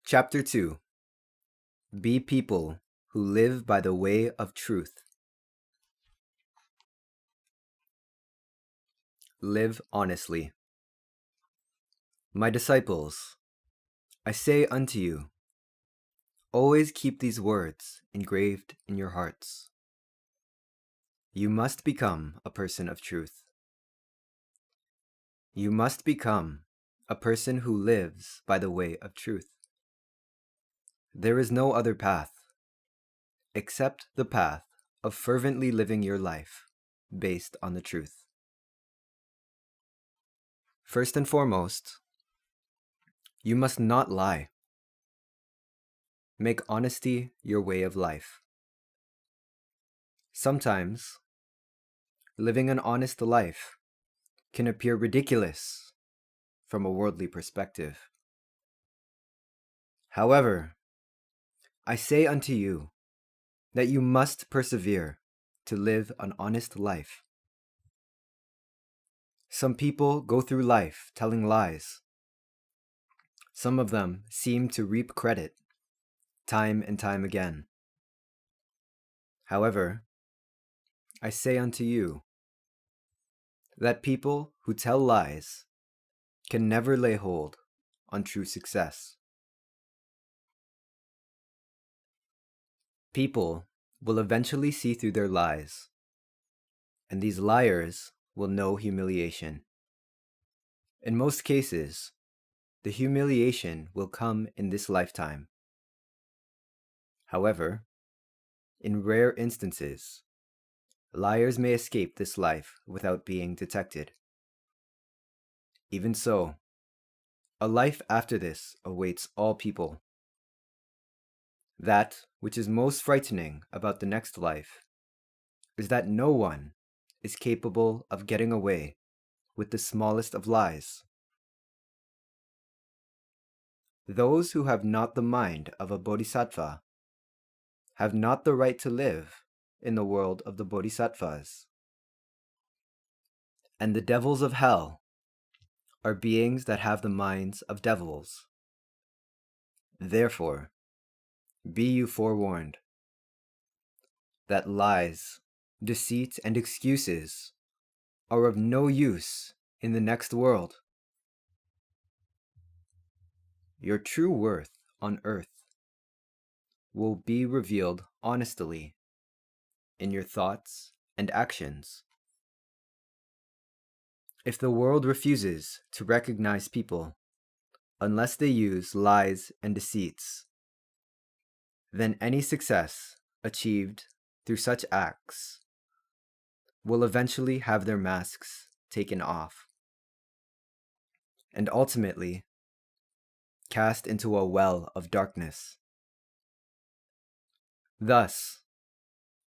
Chapter 2. Be people who live by the way of truth. Live honestly. My disciples, I say unto you, always keep these words engraved in your hearts. You must become a person of truth. You must become a person who lives by the way of truth. There is no other path except the path of fervently living your life based on the truth. First and foremost, you must not lie. Make honesty your way of life. Sometimes, living an honest life can appear ridiculous from a worldly perspective. However, I say unto you that you must persevere to live an honest life. Some people go through life telling lies. Some of them seem to reap credit time and time again. However, I say unto you that people who tell lies can never lay hold on true success. People will eventually see through their lies, and these liars will know humiliation. In most cases, the humiliation will come in this lifetime. However, in rare instances, liars may escape this life without being detected. Even so, a life after this awaits all people. That which is most frightening about the next life is that no one is capable of getting away with the smallest of lies. Those who have not the mind of a bodhisattva have not the right to live in the world of the bodhisattvas. And the devils of hell are beings that have the minds of devils. Therefore, be you forewarned that lies, deceit, and excuses are of no use in the next world. Your true worth on earth will be revealed honestly in your thoughts and actions. If the world refuses to recognize people unless they use lies and deceits, then any success achieved through such acts will eventually have their masks taken off and ultimately cast into a well of darkness. Thus,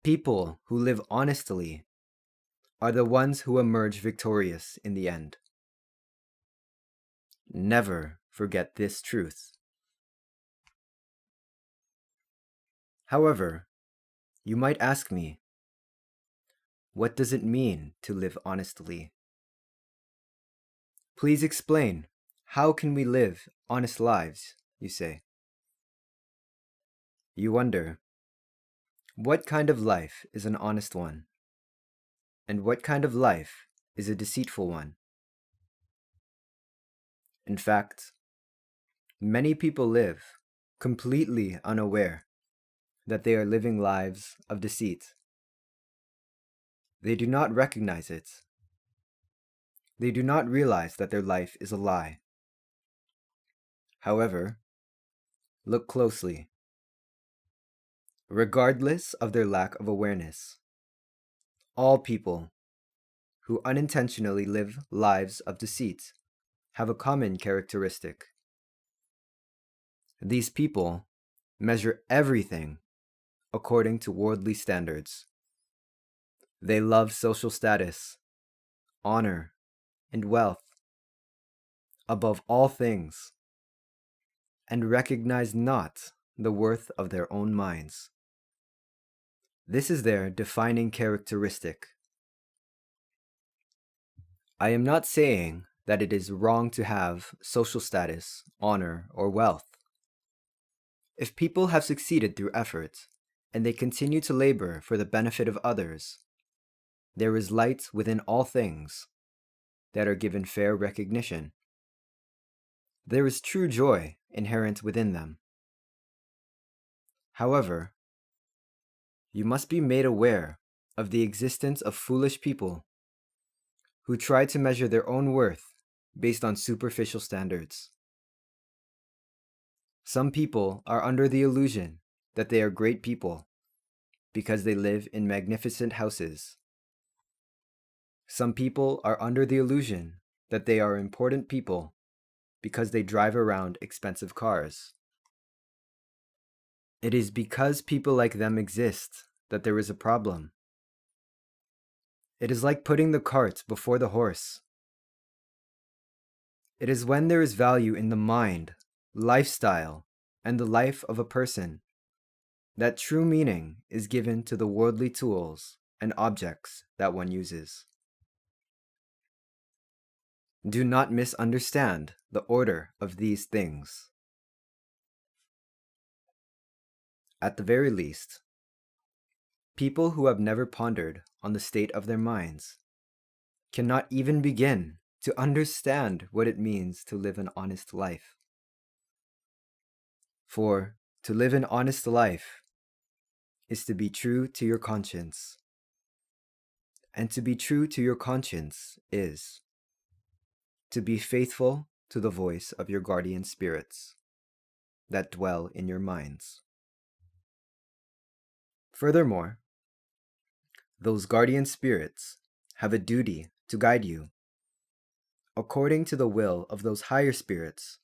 people who live honestly are the ones who emerge victorious in the end. Never forget this truth. However, you might ask me, what does it mean to live honestly? Please explain, how can we live honest lives, you say? You wonder, what kind of life is an honest one? And what kind of life is a deceitful one? In fact, many people live completely unaware that they are living lives of deceit. They do not recognize it. They do not realize that their life is a lie. However, look closely. Regardless of their lack of awareness, all people who unintentionally live lives of deceit have a common characteristic. These people measure everything according to worldly standards. They love social status, honor, and wealth above all things, and recognize not the worth of their own minds. This is their defining characteristic. I am not saying that it is wrong to have social status, honor, or wealth. If people have succeeded through effort, and they continue to labor for the benefit of others, there is light within all things that are given fair recognition. There is true joy inherent within them. However, you must be made aware of the existence of foolish people who try to measure their own worth based on superficial standards. Some people are under the illusion that they are great people because they live in magnificent houses. Some people are under the illusion that they are important people because they drive around expensive cars. It is because people like them exist that there is a problem. It is like putting the cart before the horse. It is when there is value in the mind, lifestyle, and the life of a person that true meaning is given to the worldly tools and objects that one uses. Do not misunderstand the order of these things. At the very least, people who have never pondered on the state of their minds cannot even begin to understand what it means to live an honest life. For to live an honest life is to be true to your conscience. And to be true to your conscience is to be faithful to the voice of your guardian spirits that dwell in your minds. Furthermore, those guardian spirits have a duty to guide you according to the will of those higher spirits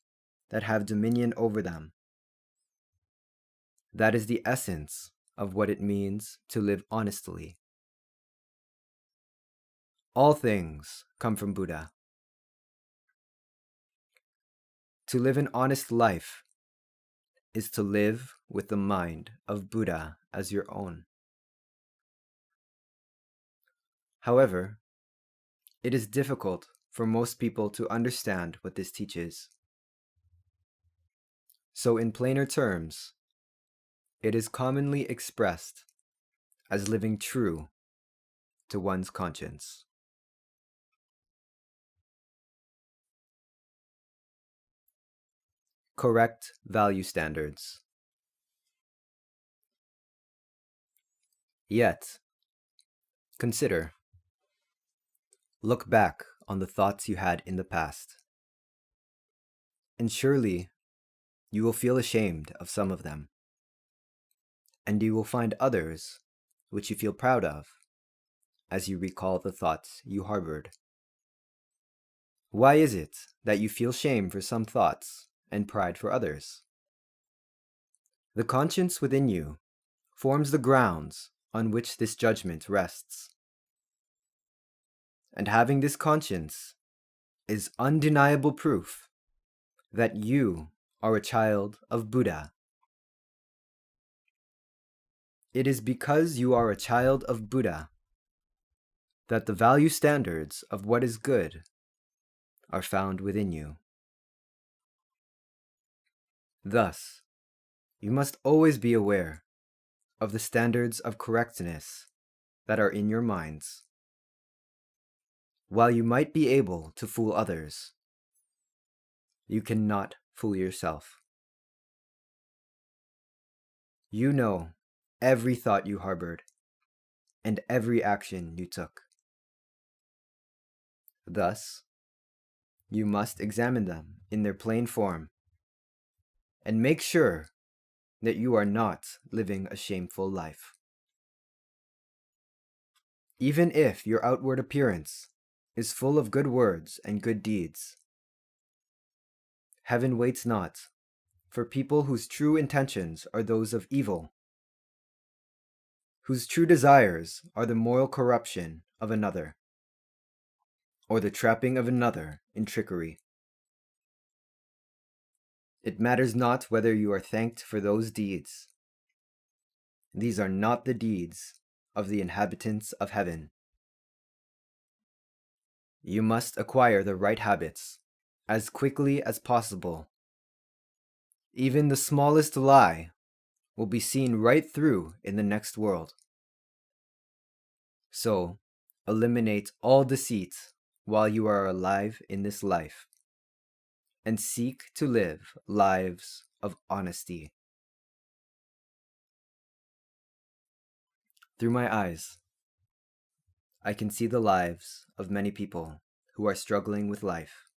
that have dominion over them. That is the essence of what it means to live honestly. All things come from Buddha. To live an honest life is to live with the mind of Buddha as your own. However, it is difficult for most people to understand what this teaches. So in plainer terms, it is commonly expressed as living true to one's conscience. Correct value standards. Yet, consider, look back on the thoughts you had in the past, and surely you will feel ashamed of some of them, and you will find others which you feel proud of as you recall the thoughts you harbored. Why is it that you feel shame for some thoughts and pride for others? The conscience within you forms the grounds on which this judgment rests. And having this conscience is undeniable proof that you are a child of Buddha. It is because you are a child of Buddha that the value standards of what is good are found within you. Thus, you must always be aware of the standards of correctness that are in your minds. While you might be able to fool others, you cannot fool yourself. You know every thought you harbored and every action you took. Thus, you must examine them in their plain form and make sure that you are not living a shameful life. Even if your outward appearance is full of good words and good deeds, heaven waits not for people whose true intentions are those of evil, whose true desires are the moral corruption of another, or the trapping of another in trickery. It matters not whether you are thanked for those deeds. These are not the deeds of the inhabitants of heaven. You must acquire the right habits as quickly as possible Even the smallest lie will be seen right through in the next world. So, eliminate all deceit while you are alive in this life, and seek to live lives of honesty. Through my eyes, I can see the lives of many people who are struggling with life.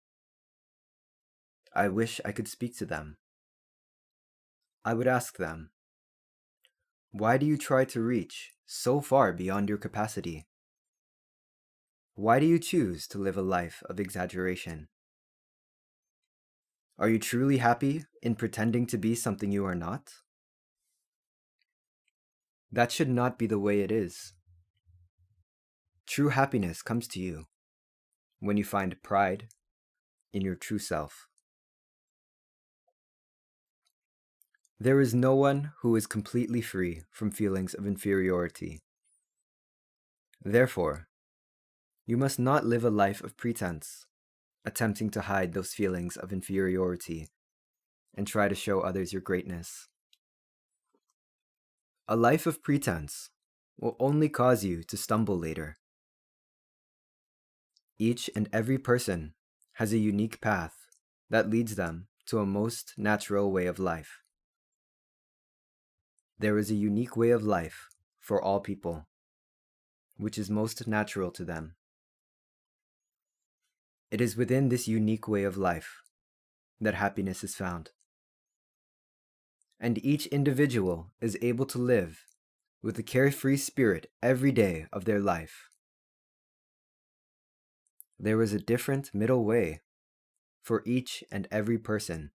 I wish I could speak to them. I would ask them, why do you try to reach so far beyond your capacity? Why do you choose to live a life of exaggeration? Are you truly happy in pretending to be something you are not? That should not be the way it is. True happiness comes to you when you find pride in your true self. There is no one who is completely free from feelings of inferiority. Therefore, you must not live a life of pretense, attempting to hide those feelings of inferiority and try to show others your greatness. A life of pretense will only cause you to stumble later. Each and every person has a unique path that leads them to a most natural way of life. There is a unique way of life for all people, which is most natural to them. It is within this unique way of life that happiness is found. And each individual is able to live with a carefree spirit every day of their life. There is a different middle way for each and every person,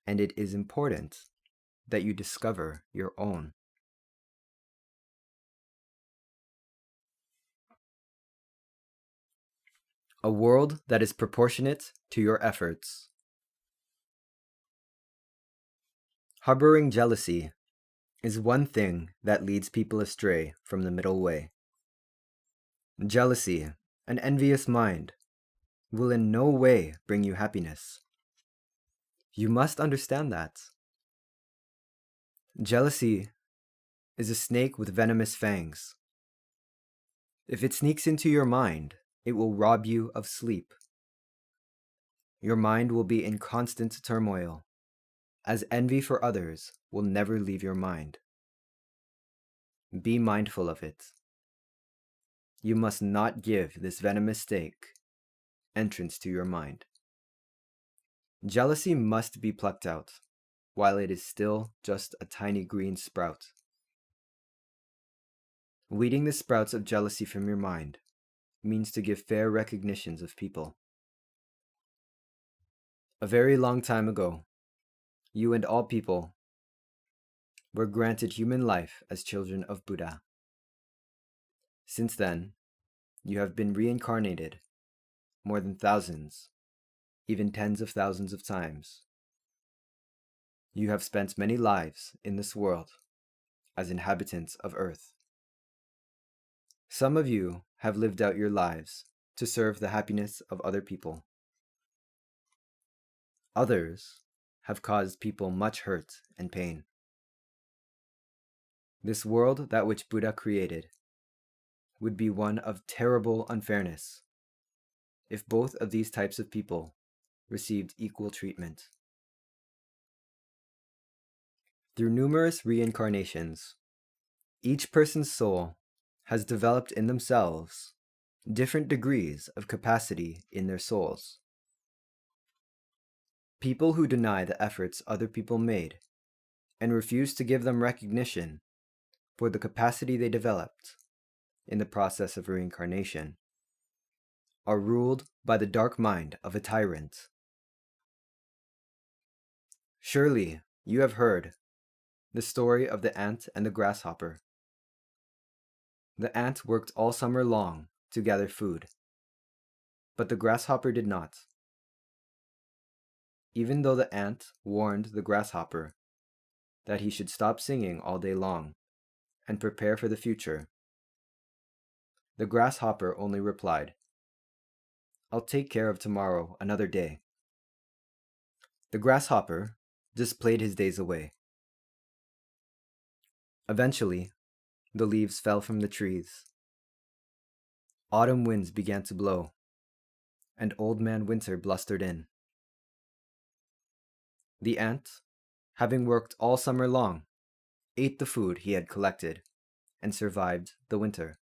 and it is important that you discover your own. A world that is proportionate to your efforts. Harboring jealousy is one thing that leads people astray from the middle way. Jealousy, an envious mind, will in no way bring you happiness. You must understand that. Jealousy is a snake with venomous fangs. If it sneaks into your mind, it will rob you of sleep. Your mind will be in constant turmoil, as envy for others will never leave your mind. Be mindful of it. You must not give this venomous snake entrance to your mind. Jealousy must be plucked out, while it is still just a tiny green sprout. Weeding the sprouts of jealousy from your mind means to give fair recognitions of people. A very long time ago, you and all people were granted human life as children of Buddha. Since then, you have been reincarnated more than thousands, even tens of thousands of times. You have spent many lives in this world as inhabitants of Earth. Some of you have lived out your lives to serve the happiness of other people. Others have caused people much hurt and pain. This world that which Buddha created would be one of terrible unfairness if both of these types of people received equal treatment. Through numerous reincarnations, each person's soul has developed in themselves different degrees of capacity in their souls. People who deny the efforts other people made and refuse to give them recognition for the capacity they developed in the process of reincarnation are ruled by the dark mind of a tyrant. Surely you have heard the story of the ant and the grasshopper. The ant worked all summer long to gather food, but the grasshopper did not. Even though the ant warned the grasshopper that he should stop singing all day long and prepare for the future, the grasshopper only replied, "I'll take care of tomorrow another day." The grasshopper just played his days away. Eventually, the leaves fell from the trees. Autumn winds began to blow, and Old Man Winter blustered in. The ant, having worked all summer long, ate the food he had collected and survived the winter.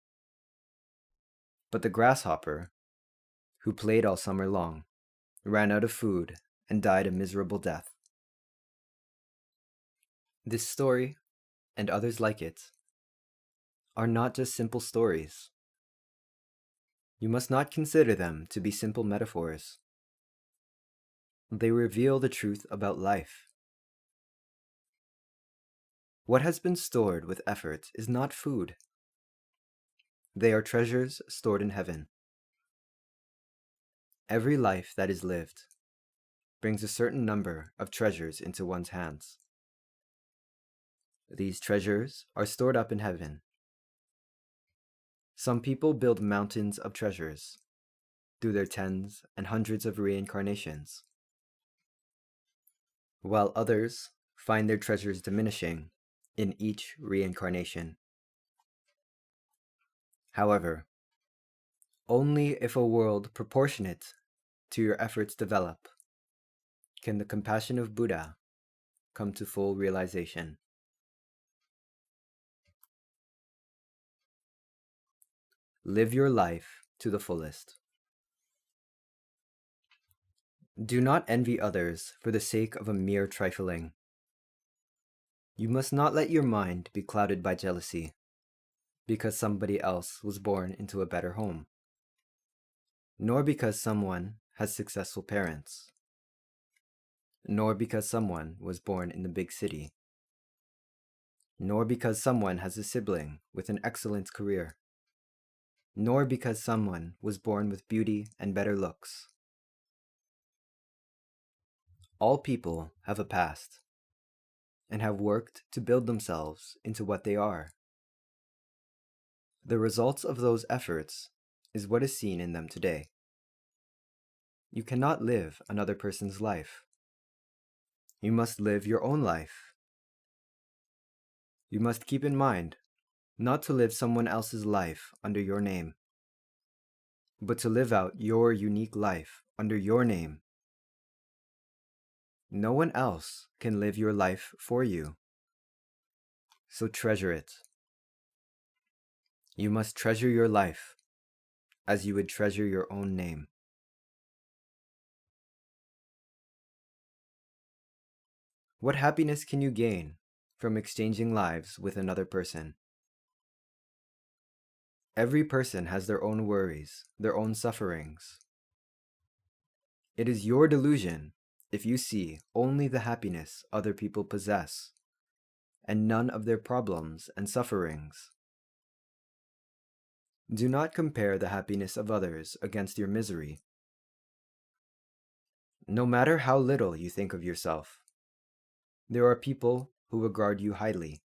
But the grasshopper, who played all summer long, ran out of food and died a miserable death. This story, and others like it, are not just simple stories. You must not consider them to be simple metaphors. They reveal the truth about life. What has been stored with effort is not food. They are treasures stored in heaven. Every life that is lived brings a certain number of treasures into one's hands. These treasures are stored up in heaven. Some people build mountains of treasures through their tens and hundreds of reincarnations, while others find their treasures diminishing in each reincarnation. However, only if a world proportionate to your efforts develop can the compassion of Buddha come to full realization. Live your life to the fullest. Do not envy others for the sake of a mere trifling. You must not let your mind be clouded by jealousy because somebody else was born into a better home, nor because someone has successful parents, nor because someone was born in the big city, nor because someone has a sibling with an excellent career, nor because someone was born with beauty and better looks. All people have a past and have worked to build themselves into what they are. The results of those efforts is what is seen in them today. You cannot live another person's life. You must live your own life. You must keep in mind not to live someone else's life under your name, but to live out your unique life under your name. No one else can live your life for you, so treasure it. You must treasure your life as you would treasure your own name. What happiness can you gain from exchanging lives with another person? Every person has their own worries, their own sufferings. It is your delusion if you see only the happiness other people possess and none of their problems and sufferings. Do not compare the happiness of others against your misery. No matter how little you think of yourself, there are people who regard you highly.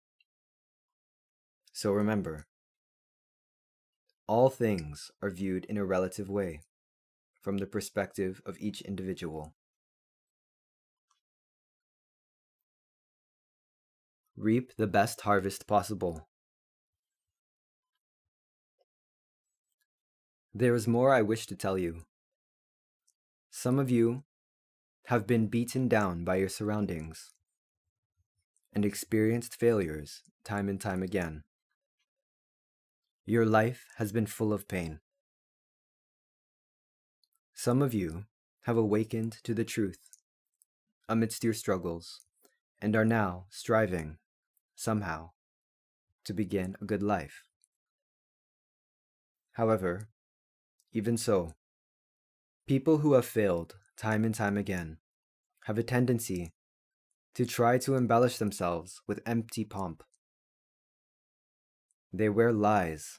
So remember, all things are viewed in a relative way, from the perspective of each individual. Reap the best harvest possible. There is more I wish to tell you. Some of you have been beaten down by your surroundings and experienced failures time and time again. Your life has been full of pain. Some of you have awakened to the truth amidst your struggles and are now striving, somehow, to begin a good life. However, even so, people who have failed time and time again have a tendency to try to embellish themselves with empty pomp. They wear lies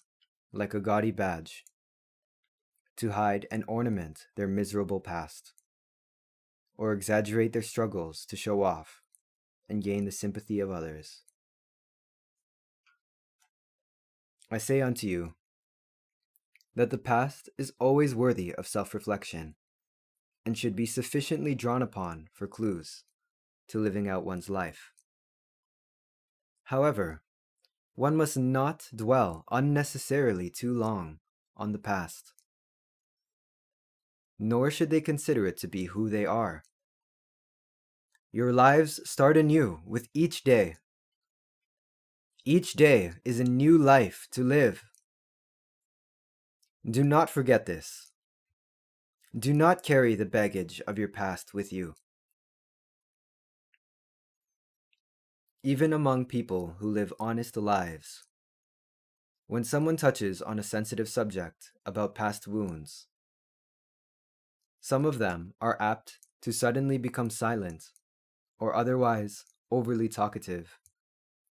like a gaudy badge to hide and ornament their miserable past, or exaggerate their struggles to show off and gain the sympathy of others. I say unto you that the past is always worthy of self-reflection and should be sufficiently drawn upon for clues to living out one's life. However, one must not dwell unnecessarily too long on the past, nor should they consider it to be who they are. Your lives start anew with each day. Each day is a new life to live. Do not forget this. Do not carry the baggage of your past with you. Even among people who live honest lives, when someone touches on a sensitive subject about past wounds, some of them are apt to suddenly become silent or otherwise overly talkative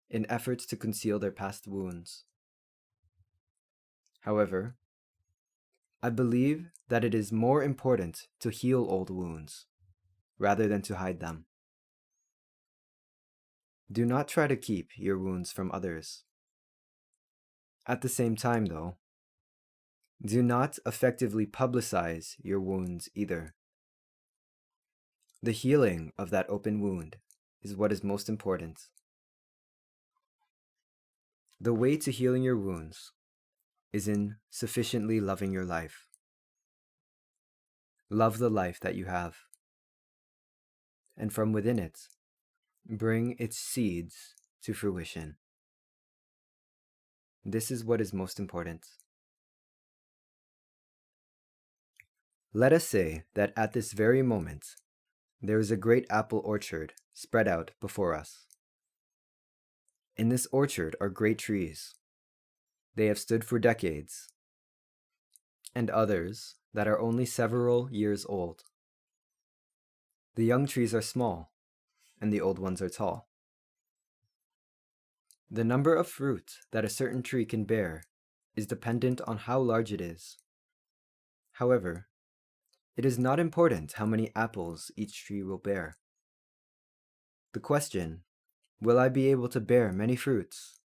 in efforts to conceal their past wounds. However, I believe that it is more important to heal old wounds rather than to hide them. Do not try to keep your wounds from others. At the same time, though, do not effectively publicize your wounds either. The healing of that open wound is what is most important. The way to healing your wounds is in sufficiently loving your life. Love the life that you have, and from within it, bring its seeds to fruition. This is what is most important. Let us say that at this very moment, there is a great apple orchard spread out before us. In this orchard are great trees. They have stood for decades, and others that are only several years old. The young trees are small, and the old ones are tall. The number of fruit that a certain tree can bear is dependent on how large it is. However, it is not important how many apples each tree will bear. The question, will I be able to bear many fruits,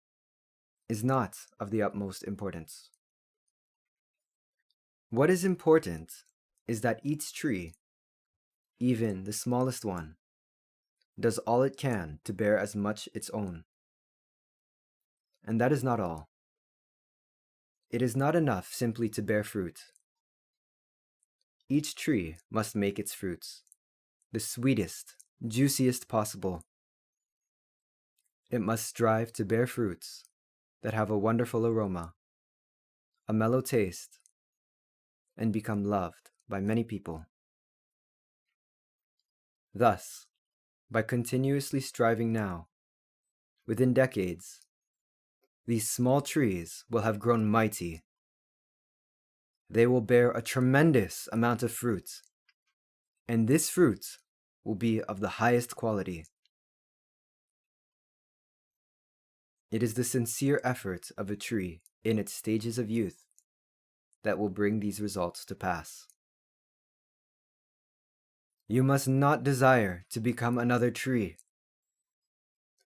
is not of the utmost importance. What is important is that each tree, even the smallest one, does all it can to bear as much its own. And that is not all. It is not enough simply to bear fruit. Each tree must make its fruits the sweetest, juiciest possible. It must strive to bear fruits that have a wonderful aroma, a mellow taste, and become loved by many people. Thus, by continuously striving now, within decades, these small trees will have grown mighty. They will bear a tremendous amount of fruit, and this fruit will be of the highest quality. It is the sincere effort of a tree in its stages of youth that will bring these results to pass. You must not desire to become another tree.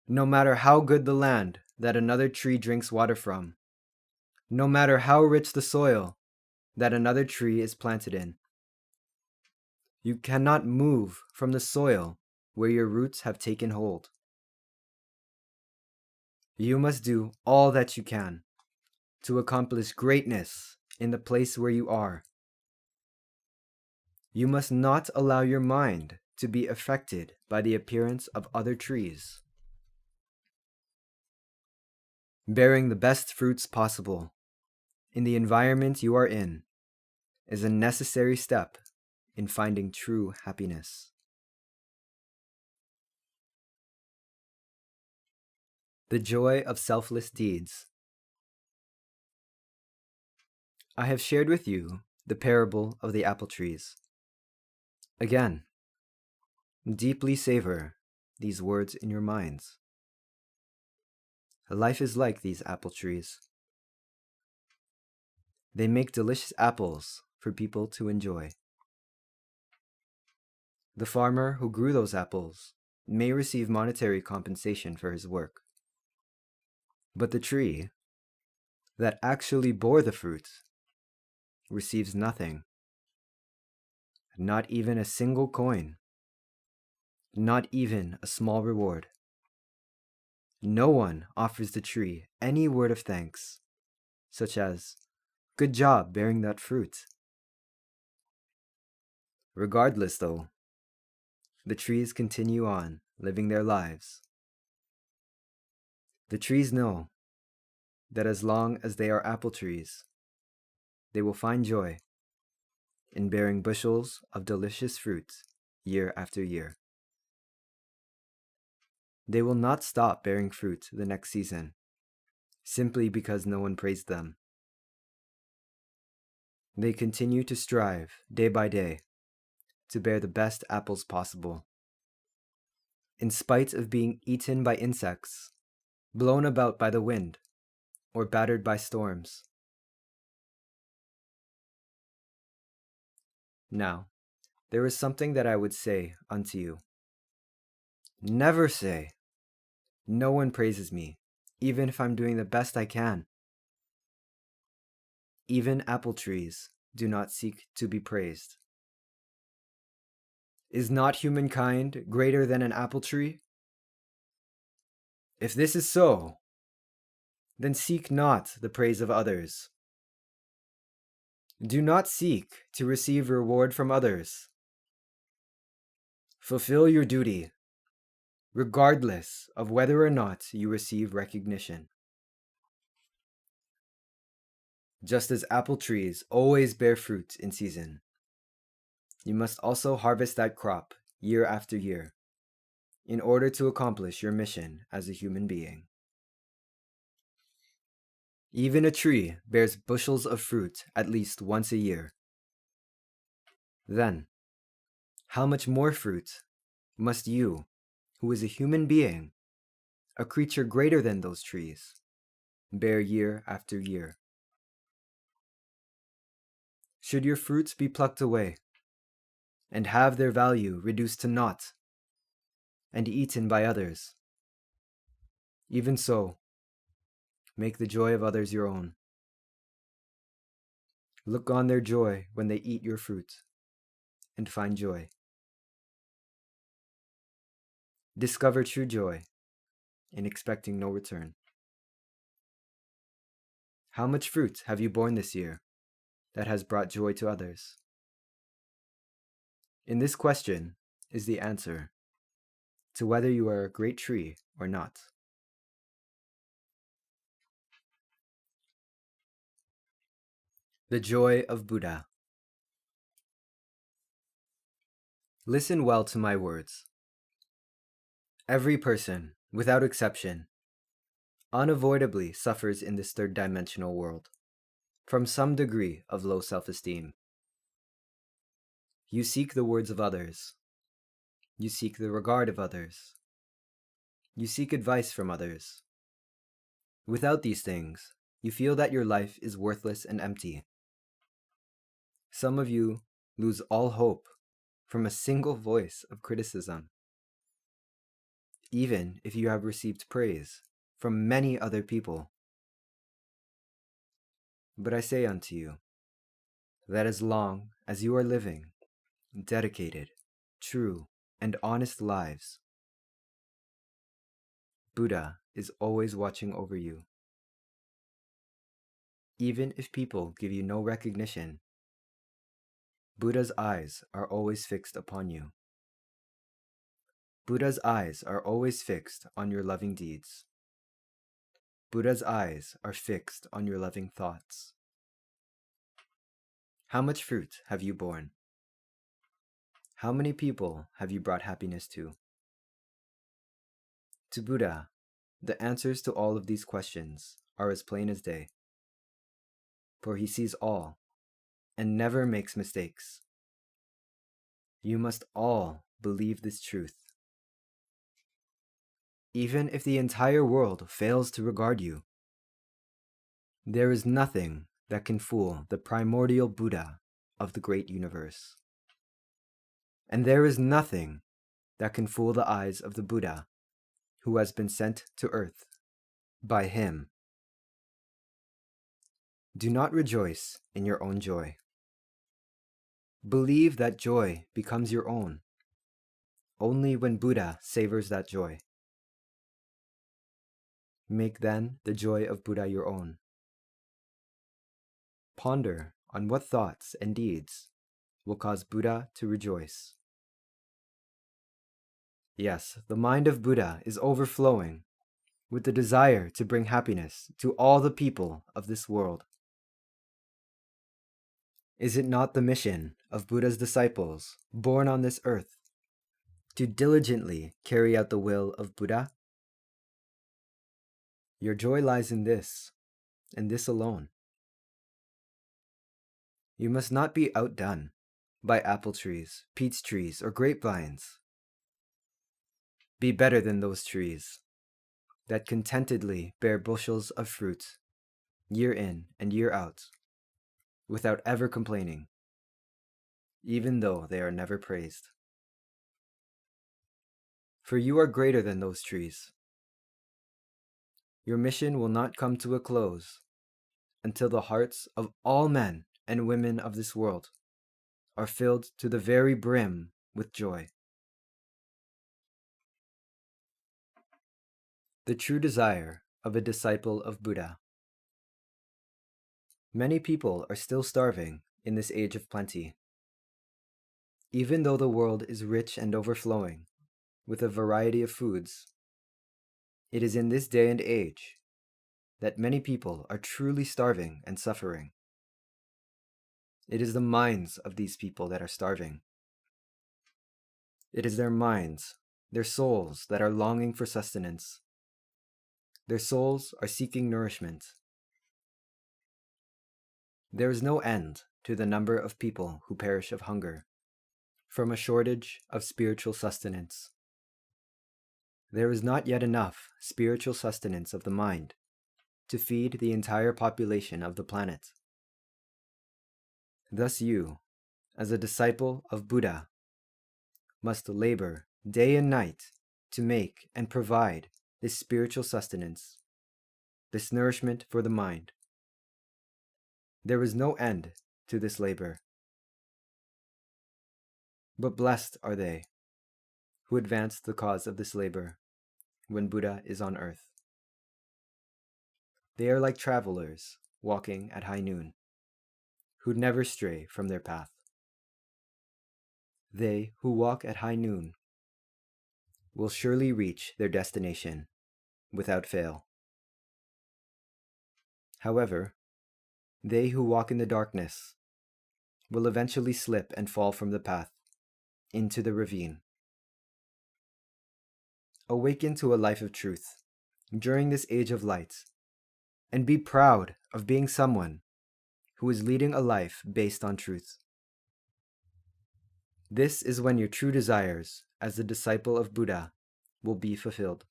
No matter how good the land that another tree drinks water from, no matter how rich the soil that another tree is planted in, you cannot move from the soil where your roots have taken hold. You must do all that you can to accomplish greatness in the place where you are. You must not allow your mind to be affected by the appearance of other trees. Bearing the best fruits possible in the environment you are in is a necessary step in finding true happiness. The Joy of Selfless Deeds. I have shared with you the parable of the apple trees. Again, deeply savor these words in your minds. Life is like these apple trees. They make delicious apples for people to enjoy. The farmer who grew those apples may receive monetary compensation for his work. But the tree that actually bore the fruit receives nothing. not even a single coin, not even a small reward. No one offers the tree any word of thanks, such as, "Good job bearing that fruit." Regardless, though, the trees continue on living their lives. The trees know that as long as they are apple trees, they will find joy in bearing bushels of delicious fruit year after year. They will not stop bearing fruit the next season, simply because no one praised them. They continue to strive day by day to bear the best apples possible, in spite of being eaten by insects, blown about by the wind, or battered by storms. Now, there is something that I would say unto you. Never say, "No one praises me, even if I'm doing the best I can." Even apple trees do not seek to be praised. Is not humankind greater than an apple tree? If this is so, then seek not the praise of others. Do not seek to receive reward from others. Fulfill your duty, regardless of whether or not you receive recognition. Just as apple trees always bear fruit in season, you must also harvest that crop year after year in order to accomplish your mission as a human being. Even a tree bears bushels of fruit at least once a year. Then, how much more fruit must you, who is a human being, a creature greater than those trees, bear year after year? Should your fruits be plucked away and have their value reduced to naught and eaten by others? Even so, make the joy of others your own. Look on their joy when they eat your fruit, and find joy. Discover true joy in expecting no return. How much fruit have you borne this year that has brought joy to others? In this question is the answer to whether you are a great tree or not. The joy of Buddha. Listen well to my words. Every person, without exception, unavoidably suffers in this third-dimensional world from some degree of low self-esteem. You seek the words of others. You seek the regard of others. You seek advice from others. Without these things, you feel that your life is worthless and empty. Some of you lose all hope from a single voice of criticism, even if you have received praise from many other people. But I say unto you, that as long as you are living dedicated, true, and honest lives, Buddha is always watching over you. Even if people give you no recognition, Buddha's eyes are always fixed upon you. Buddha's eyes are always fixed on your loving deeds. Buddha's eyes are fixed on your loving thoughts. How much fruit have you borne? How many people have you brought happiness to? To Buddha, the answers to all of these questions are as plain as day, for he sees all and never makes mistakes. You must all believe this truth. Even if the entire world fails to regard you, there is nothing that can fool the primordial Buddha of the great universe. And there is nothing that can fool the eyes of the Buddha who has been sent to earth by him. Do not rejoice in your own joy. Believe that joy becomes your own only when Buddha savors that joy. Make then the joy of Buddha your own. Ponder on what thoughts and deeds will cause Buddha to rejoice. Yes, the mind of Buddha is overflowing with the desire to bring happiness to all the people of this world. Is it not the mission of Buddha's disciples born on this earth to diligently carry out the will of Buddha? Your joy lies in this, and this alone. You must not be outdone by apple trees, peach trees, or grapevines. Be better than those trees that contentedly bear bushels of fruit year in and year out without ever complaining, even though they are never praised. For you are greater than those trees. Your mission will not come to a close until the hearts of all men and women of this world are filled to the very brim with joy. The true desire of a disciple of Buddha. Many people are still starving in this age of plenty. Even though the world is rich and overflowing with a variety of foods, it is in this day and age that many people are truly starving and suffering. It is the minds of these people that are starving. It is their minds, their souls that are longing for sustenance. Their souls are seeking nourishment. There is no end to the number of people who perish of hunger from a shortage of spiritual sustenance. There is not yet enough spiritual sustenance of the mind to feed the entire population of the planet. Thus you, as a disciple of Buddha, must labor day and night to make and provide this spiritual sustenance, this nourishment for the mind. There is no end to this labor. But blessed are they who advance the cause of this labor when Buddha is on earth. They are like travelers walking at high noon, who never stray from their path. They who walk at high noon will surely reach their destination without fail. However, they who walk in the darkness will eventually slip and fall from the path into the ravine. Awaken to a life of truth during this age of light, and be proud of being someone who is leading a life based on truth. This is when your true desires as a disciple of Buddha will be fulfilled.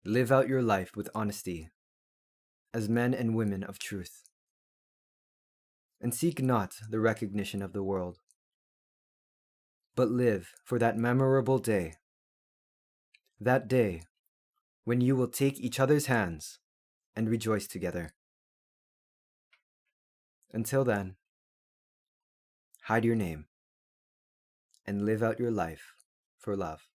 Live out your life with honesty as men and women of truth, and seek not the recognition of the world, but live for that memorable day, that day when you will take each other's hands and rejoice together. Until then, hide your name and live out your life for love.